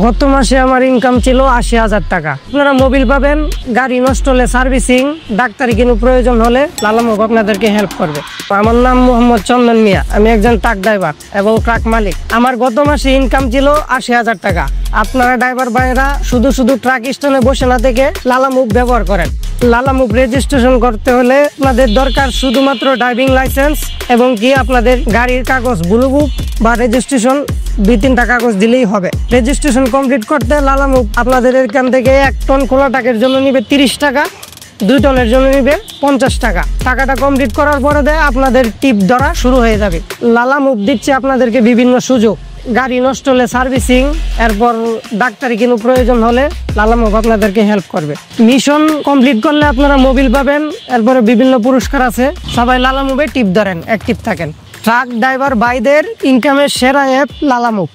গত মাসে আমার ইনকাম ছিল ৮০,০০০ টাকা। আপনারা মোবিল পাবেন, গাড়ি নষ্ট হলে সার্ভিসিং, ডাক্তারি কোনো প্রয়োজন হলে লালামুভ আপনাদেরকে হেল্প করবে। আমার নাম মোহাম্মদ চন্দন মিয়া, আমি একজন ট্রাক ড্রাইভার এবং ট্রাক মালিক। আমার গত মাসে ইনকাম ছিল ৮০,০০০ টাকা। আপনারা ড্রাইভার ভাইরা শুধু ট্রাক স্ট্যান্ডে বসে না থেকে লালামুভ ব্যবহার করেন। লালামুভ রেজিস্ট্রেশন করতে হলে আপনাদের দরকার শুধুমাত্র ড্রাইভিং লাইসেন্স এবং কি আপনাদের গাড়ির কাগজ, ব্লু বুক বা রেজিস্ট্রেশন ২-৩টা কাগজ দিলেই হবে। রেজিস্ট্রেশন কমপ্লিট করতে লালামুভ আপনাদের এখান থেকে ১ টন খোলা ট্রাকের জন্য নিবে ৩০ টাকা, ২ টনের জন্য নিবে ৫০ টাকা। টাকাটা কমপ্লিট করার পরে আপনাদের টিপ ধরা শুরু হয়ে যাবে। লালামুভ দিচ্ছে আপনাদেরকে বিভিন্ন সুযোগ, গাড়ি নষ্ট হলে সার্ভিসিং, এরপর ডাক্তারি কোনো প্রয়োজন হলে লালামুভ আপনাদেরকে হেল্প করবে। মিশন কমপ্লিট করলে আপনারা মোবিল পাবেন, এরপরে বিভিন্ন পুরস্কার আছে। সবাই লালামুভে টিপ ধরেন, অ্যাক্টিভ থাকেন। ট্রাক ড্রাইভার ভাইদের ইনকামের সেরা অ্যাপ লালামুভ।